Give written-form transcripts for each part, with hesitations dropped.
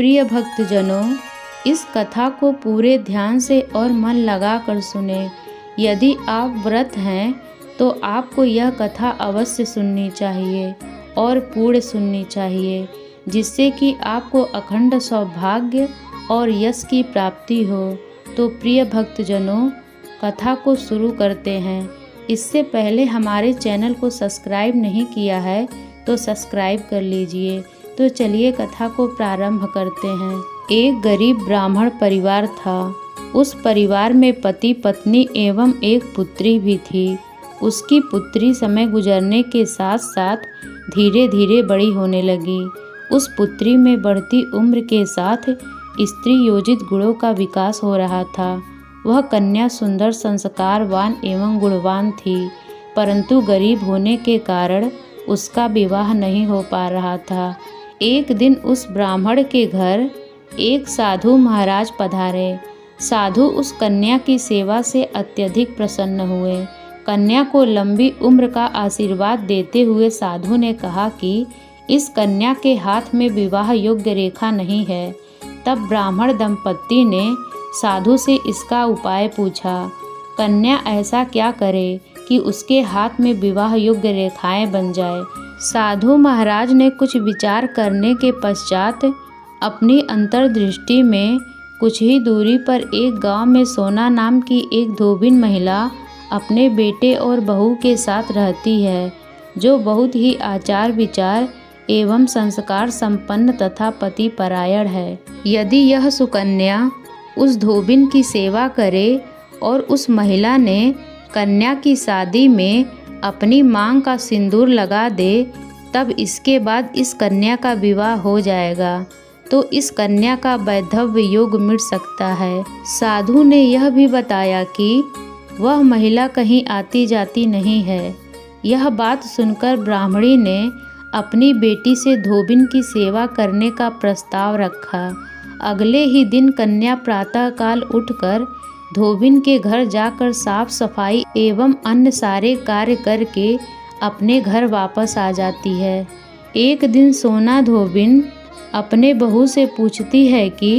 प्रिय भक्तजनों, इस कथा को पूरे ध्यान से और मन लगाकर सुने। यदि आप व्रत हैं तो आपको यह कथा अवश्य सुननी चाहिए और पूर्ण सुननी चाहिए, जिससे कि आपको अखंड सौभाग्य और यश की प्राप्ति हो। तो प्रिय भक्तजनों, कथा को शुरू करते हैं। इससे पहले हमारे चैनल को सब्सक्राइब नहीं किया है तो सब्सक्राइब कर लीजिए। तो चलिए कथा को प्रारंभ करते हैं। एक गरीब ब्राह्मण परिवार था। उस परिवार में पति पत्नी एवं एक पुत्री भी थी। उसकी पुत्री समय गुजरने के साथ साथ धीरे धीरे बड़ी होने लगी। उस पुत्री में बढ़ती उम्र के साथ स्त्री योजित गुणों का विकास हो रहा था। वह कन्या सुंदर, संस्कारवान एवं गुणवान थी, परंतु गरीब होने के कारण उसका विवाह नहीं हो पा रहा था। एक दिन उस ब्राह्मण के घर एक साधु महाराज पधारे। साधु उस कन्या की सेवा से अत्यधिक प्रसन्न हुए। कन्या को लंबी उम्र का आशीर्वाद देते हुए साधु ने कहा कि इस कन्या के हाथ में विवाह योग्य रेखा नहीं है। तब ब्राह्मण दंपत्ति ने साधु से इसका उपाय पूछा। कन्या ऐसा क्या करे कि उसके हाथ में विवाह योग्य रेखाएं बन जाए। साधु महाराज ने कुछ विचार करने के पश्चात अपनी अंतर्दृष्टि में कुछ ही दूरी पर एक गांव में सोना नाम की एक धोबिन महिला अपने बेटे और बहू के साथ रहती है, जो बहुत ही आचार विचार एवं संस्कार संपन्न तथा पति परायण है। यदि यह सुकन्या उस धोबिन की सेवा करे और उस महिला ने कन्या की शादी में अपनी मांग का सिंदूर लगा दे, तब इसके बाद इस कन्या का विवाह हो जाएगा, तो इस कन्या का वैधव्य योग मिट सकता है। साधु ने यह भी बताया कि वह महिला कहीं आती जाती नहीं है। यह बात सुनकर ब्राह्मणी ने अपनी बेटी से धोबिन की सेवा करने का प्रस्ताव रखा। अगले ही दिन कन्या प्रातःकाल उठकर धोबिन के घर जाकर साफ सफाई एवं अन्य सारे कार्य करके अपने घर वापस आ जाती है। एक दिन सोना धोबिन अपने बहू से पूछती है कि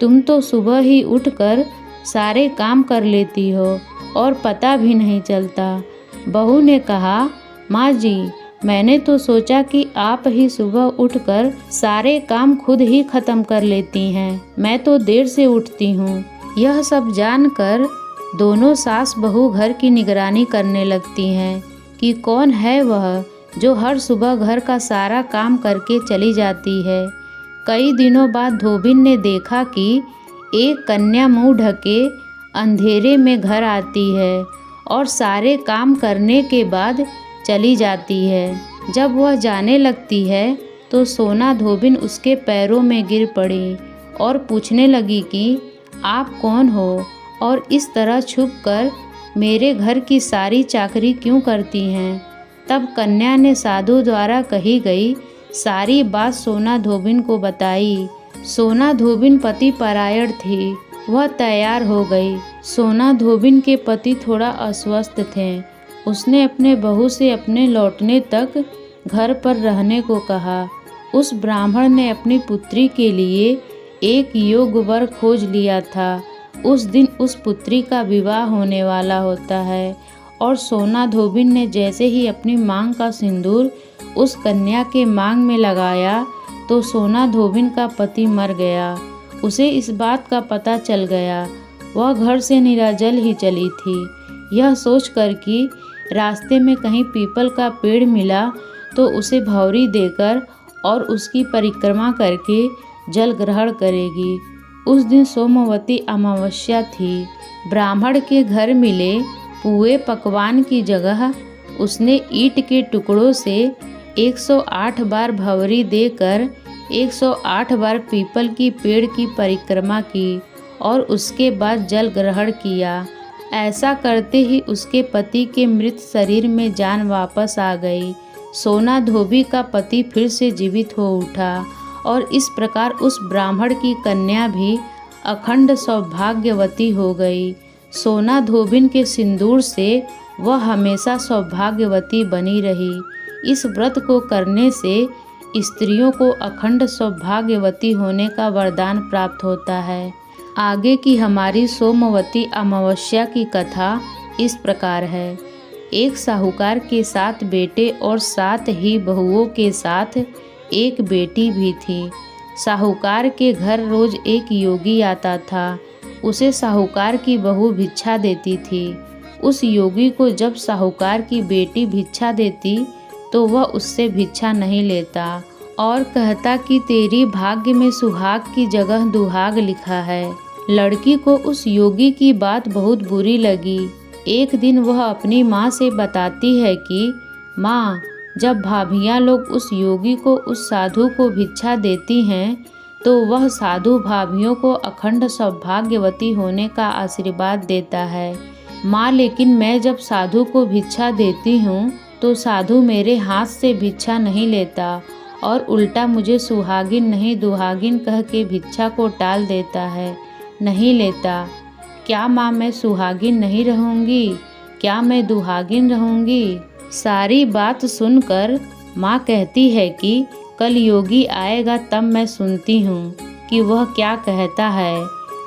तुम तो सुबह ही उठकर सारे काम कर लेती हो और पता भी नहीं चलता। बहू ने कहा, माँ जी, मैंने तो सोचा कि आप ही सुबह उठकर सारे काम खुद ही खत्म कर लेती हैं। मैं तो देर से उठती हूँ। यह सब जानकर दोनों सास बहू घर की निगरानी करने लगती हैं कि कौन है वह जो हर सुबह घर का सारा काम करके चली जाती है। कई दिनों बाद धोबिन ने देखा कि एक कन्या मुंह ढके अंधेरे में घर आती है और सारे काम करने के बाद चली जाती है। जब वह जाने लगती है तो सोना धोबिन उसके पैरों में गिर पड़ी और पूछने लगी कि आप कौन हो और इस तरह छुपकर मेरे घर की सारी चाकरी क्यों करती हैं। तब कन्या ने साधु द्वारा कही गई सारी बात सोना धोबिन को बताई। सोना धोबिन पति परायण थी। वह तैयार हो गई। सोना धोबिन के पति थोड़ा अस्वस्थ थे। उसने अपने बहू से अपने लौटने तक घर पर रहने को कहा। उस ब्राह्मण ने अपनी पुत्री के लिए एक योग्य वर खोज लिया था। उस दिन उस पुत्री का विवाह होने वाला होता है और सोना धोबिन ने जैसे ही अपनी मांग का सिंदूर उस कन्या के मांग में लगाया तो सोना धोबिन का पति मर गया। उसे इस बात का पता चल गया। वह घर से निराजल ही चली थी। यह सोचकर कि रास्ते में कहीं पीपल का पेड़ मिला तो उसे भौरी देकर और उसकी परिक्रमा करके जल ग्रहण करेगी। उस दिन सोमवती अमावस्या थी। ब्राह्मण के घर मिले पुए पकवान की जगह उसने ईंट के टुकड़ों से 108 बार भंवरी देकर 108 बार पीपल की पेड़ की परिक्रमा की और उसके बाद जल ग्रहण किया। ऐसा करते ही उसके पति के मृत शरीर में जान वापस आ गई। सोना धोबी का पति फिर से जीवित हो उठा और इस प्रकार उस ब्राह्मण की कन्या भी अखंड सौभाग्यवती हो गई। सोना धोबिन के सिंदूर से वह हमेशा सौभाग्यवती बनी रही। इस व्रत को करने से स्त्रियों को अखंड सौभाग्यवती होने का वरदान प्राप्त होता है। आगे की हमारी सोमवती अमावस्या की कथा इस प्रकार है। एक साहूकार के 7 बेटे और 7 ही बहुओं के साथ एक बेटी भी थी। साहूकार के घर रोज एक योगी आता था। उसे साहूकार की बहू भिक्षा देती थी। उस योगी को जब साहूकार की बेटी भिक्षा देती तो वह उससे भिक्षा नहीं लेता और कहता कि तेरी भाग्य में सुहाग की जगह दुहाग लिखा है। लड़की को उस योगी की बात बहुत बुरी लगी। एक दिन वह अपनी माँ से बताती है कि माँ, जब भाभियाँ लोग उस योगी को, उस साधु को भिक्षा देती हैं तो वह साधु भाभियों को अखंड सौभाग्यवती होने का आशीर्वाद देता है। माँ, लेकिन मैं जब साधु को भिक्षा देती हूँ तो साधु मेरे हाथ से भिक्षा नहीं लेता और उल्टा मुझे सुहागिन नहीं दुहागिन कह के भिक्षा को टाल देता है, नहीं लेता। क्या माँ मैं सुहागिन नहीं रहूँगी? क्या मैं दुहागिन रहूँगी? सारी बात सुनकर माँ कहती है कि कल योगी आएगा तब मैं सुनती हूँ कि वह क्या कहता है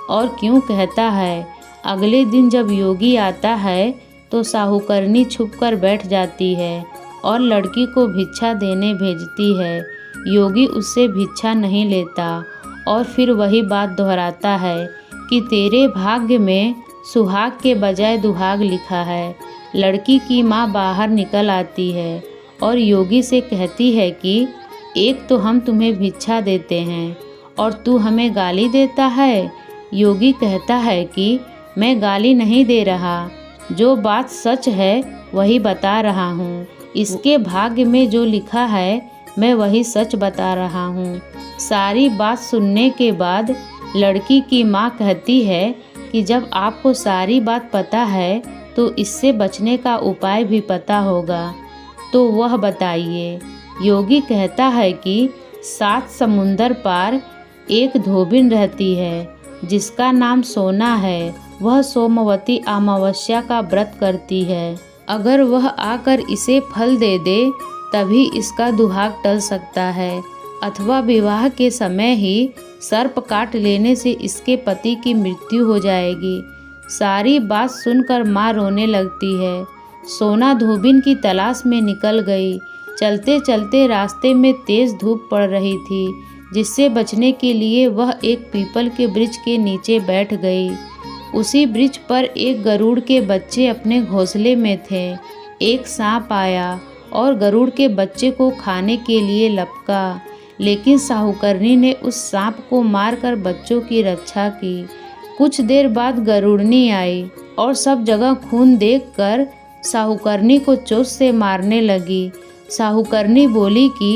और क्यों कहता है। अगले दिन जब योगी आता है तो साहूकरनी छुप कर बैठ जाती है और लड़की को भिक्षा देने भेजती है। योगी उससे भिक्षा नहीं लेता और फिर वही बात दोहराता है कि तेरे भाग्य में सुहाग के बजाय दुहाग लिखा है। लड़की की माँ बाहर निकल आती है और योगी से कहती है कि एक तो हम तुम्हें भिक्षा देते हैं और तू हमें गाली देता है। योगी कहता है कि मैं गाली नहीं दे रहा, जो बात सच है वही बता रहा हूँ। इसके भाग्य में जो लिखा है मैं वही सच बता रहा हूँ। सारी बात सुनने के बाद लड़की की माँ कहती है कि जब आपको सारी बात पता है तो इससे बचने का उपाय भी पता होगा, तो वह बताइए। योगी कहता है कि 7 समुंदर पार एक धोबिन रहती है जिसका नाम सोना है। वह सोमवती अमावस्या का व्रत करती है। अगर वह आकर इसे फल दे दे तभी इसका दुहाग टल सकता है, अथवा विवाह के समय ही सर्प काट लेने से इसके पति की मृत्यु हो जाएगी। सारी बात सुनकर माँ रोने लगती है। सोना धोबिन की तलाश में निकल गई। चलते चलते रास्ते में तेज धूप पड़ रही थी, जिससे बचने के लिए वह एक पीपल के वृक्ष के नीचे बैठ गई। उसी वृक्ष पर एक गरुड़ के बच्चे अपने घोंसले में थे। एक सांप आया और गरुड़ के बच्चे को खाने के लिए लपका, लेकिन साहूकरनी ने उस सांप को मारकर बच्चों की रक्षा की। कुछ देर बाद गरुड़नी आई और सब जगह खून देखकर साहूकरनी को चोट से मारने लगी। साहूकरनी बोली कि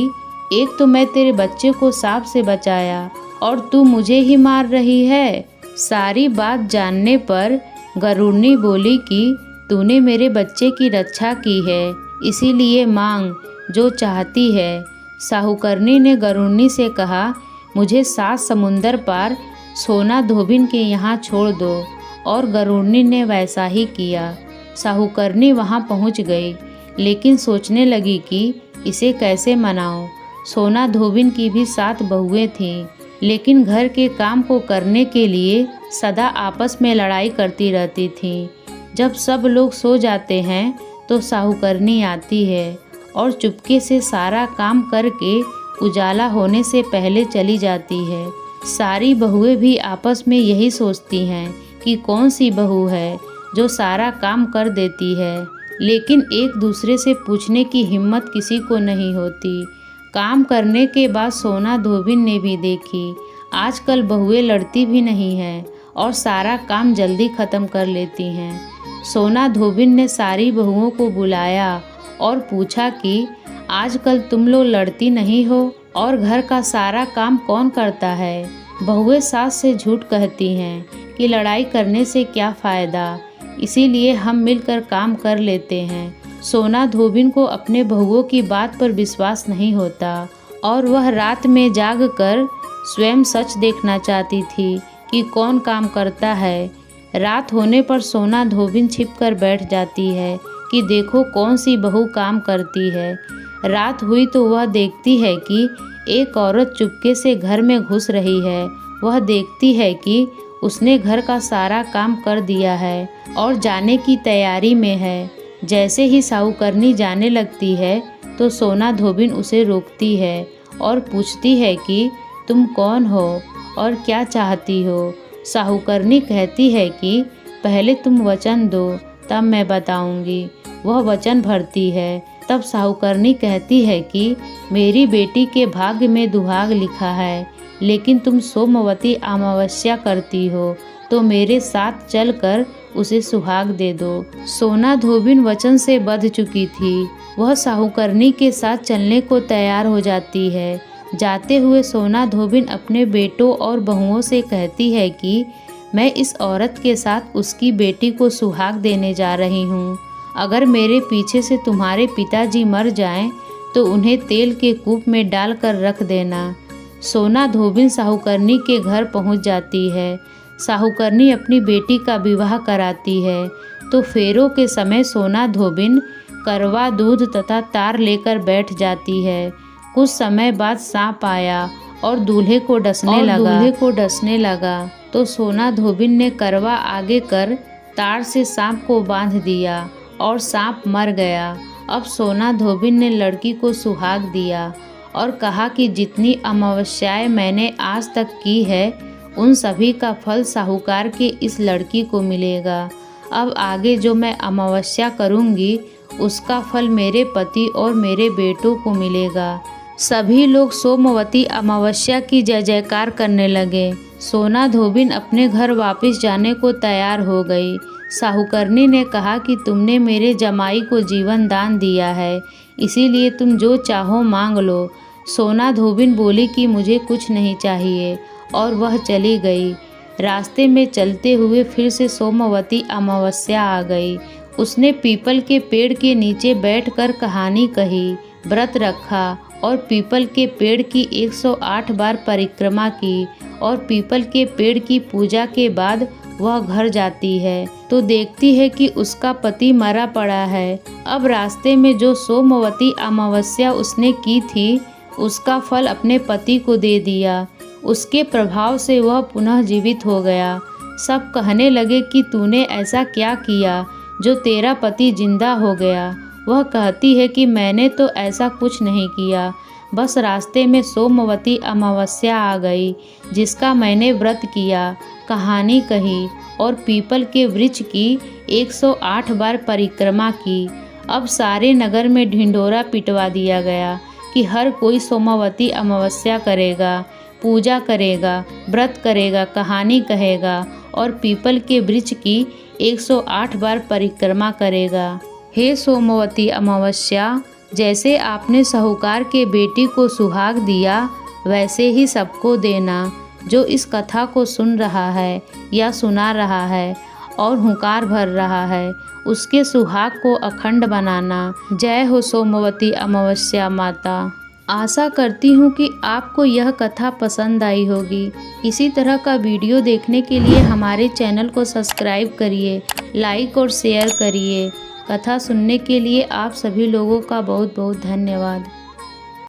एक तो मैं तेरे बच्चे को सांप से बचाया और तू मुझे ही मार रही है। सारी बात जानने पर गरुड़नी बोली कि तूने मेरे बच्चे की रक्षा की है, इसीलिए मांग जो चाहती है। साहूकरनी ने गरुड़नी से कहा, मुझे 7 समुंदर पार सोना धोबिन के यहाँ छोड़ दो, और गरुड़नी ने वैसा ही किया। साहूकरनी वहाँ पहुँच गई, लेकिन सोचने लगी कि इसे कैसे मनाऊं। सोना धोबिन की भी 7 बहुएं थीं, लेकिन घर के काम को करने के लिए सदा आपस में लड़ाई करती रहती थीं। जब सब लोग सो जाते हैं तो साहूकरनी आती है और चुपके से सारा काम करके उजाला होने से पहले चली जाती है। सारी बहुएं भी आपस में यही सोचती हैं कि कौन सी बहू है जो सारा काम कर देती है, लेकिन एक दूसरे से पूछने की हिम्मत किसी को नहीं होती। काम करने के बाद सोना धोबिन ने भी देखी, आजकल बहुएं लड़ती भी नहीं हैं और सारा काम जल्दी ख़त्म कर लेती हैं। सोना धोबिन ने सारी बहुओं को बुलाया और पूछा कि आजकल तुम लोग लड़ती नहीं हो और घर का सारा काम कौन करता है। बहुएं सास से झूठ कहती हैं कि लड़ाई करने से क्या फ़ायदा, इसीलिए हम मिलकर काम कर लेते हैं। सोना धोबिन को अपने बहुओं की बात पर विश्वास नहीं होता और वह रात में जागकर स्वयं सच देखना चाहती थी कि कौन काम करता है। रात होने पर सोना धोबिन छिपकर बैठ जाती है कि देखो कौन सी बहू काम करती है। रात हुई तो वह देखती है कि एक औरत चुपके से घर में घुस रही है। वह देखती है कि उसने घर का सारा काम कर दिया है और जाने की तैयारी में है। जैसे ही साहूकरनी जाने लगती है तो सोना धोबिन उसे रोकती है और पूछती है कि तुम कौन हो और क्या चाहती हो। साहूकरनी कहती है कि पहले तुम वचन दो, तब मैं बताऊंगी। वह वचन भरती है। तब साहूकरनी कहती है कि मेरी बेटी के भाग्य में दुहाग लिखा है, लेकिन तुम सोमवती अमावस्या करती हो तो मेरे साथ चलकर उसे सुहाग दे दो। सोना धोबिन वचन से बंध चुकी थी। वह साहूकरनी के साथ चलने को तैयार हो जाती है। जाते हुए सोना धोबिन अपने बेटों और बहुओं से कहती है कि मैं इस औरत के साथ उसकी बेटी को सुहाग देने जा रही हूँ। अगर मेरे पीछे से तुम्हारे पिताजी मर जाएं तो उन्हें तेल के कूप में डालकर रख देना। सोना धोबिन साहूकरनी के घर पहुँच जाती है। साहूकरनी अपनी बेटी का विवाह कराती है तो फेरों के समय सोना धोबिन करवा दूध तथा तार लेकर बैठ जाती है। कुछ समय बाद सांप आया और दूल्हे को डसने लगा तो सोना धोबिन ने करवा आगे कर तार से सांप को बांध दिया और सांप मर गया। अब सोना धोबिन ने लड़की को सुहाग दिया और कहा कि जितनी अमावस्याएं मैंने आज तक की है उन सभी का फल साहूकार के इस लड़की को मिलेगा। अब आगे जो मैं अमावस्या करूंगी उसका फल मेरे पति और मेरे बेटों को मिलेगा। सभी लोग सोमवती अमावस्या की जय जयकार करने लगे। सोना धोबिन अपने घर वापस जाने को तैयार हो गई। साहूकरनी ने कहा कि तुमने मेरे जमाई को जीवन दान दिया है, इसीलिए तुम जो चाहो मांग लो। सोना धोबिन बोली कि मुझे कुछ नहीं चाहिए और वह चली गई। रास्ते में चलते हुए फिर से सोमवती अमावस्या आ गई। उसने पीपल के पेड़ के नीचे बैठकर कहानी कही, व्रत रखा और पीपल के पेड़ की 108 बार परिक्रमा की और पीपल के पेड़ की पूजा के बाद वह घर जाती है तो देखती है कि उसका पति मरा पड़ा है। अब रास्ते में जो सोमवती अमावस्या उसने की थी उसका फल अपने पति को दे दिया। उसके प्रभाव से वह पुनः जीवित हो गया। सब कहने लगे कि तूने ऐसा क्या किया जो तेरा पति जिंदा हो गया। वह कहती है कि मैंने तो ऐसा कुछ नहीं किया, बस रास्ते में सोमवती अमावस्या आ गई जिसका मैंने व्रत किया, कहानी कही और पीपल के वृक्ष की 108 बार परिक्रमा की। अब सारे नगर में ढिंढोरा पिटवा दिया गया कि हर कोई सोमवती अमावस्या करेगा, पूजा करेगा, व्रत करेगा, कहानी कहेगा और पीपल के वृक्ष की 108 बार परिक्रमा करेगा। हे सोमवती अमावस्या, जैसे आपने साहूकार के बेटी को सुहाग दिया वैसे ही सबको देना। जो इस कथा को सुन रहा है या सुना रहा है और हुंकार भर रहा है उसके सुहाग को अखंड बनाना। जय हो सोमवती अमावस्या माता। आशा करती हूँ कि आपको यह कथा पसंद आई होगी। इसी तरह का वीडियो देखने के लिए हमारे चैनल को सब्सक्राइब करिए, लाइक और शेयर करिए। कथा सुनने के लिए आप सभी लोगों का बहुत बहुत धन्यवाद।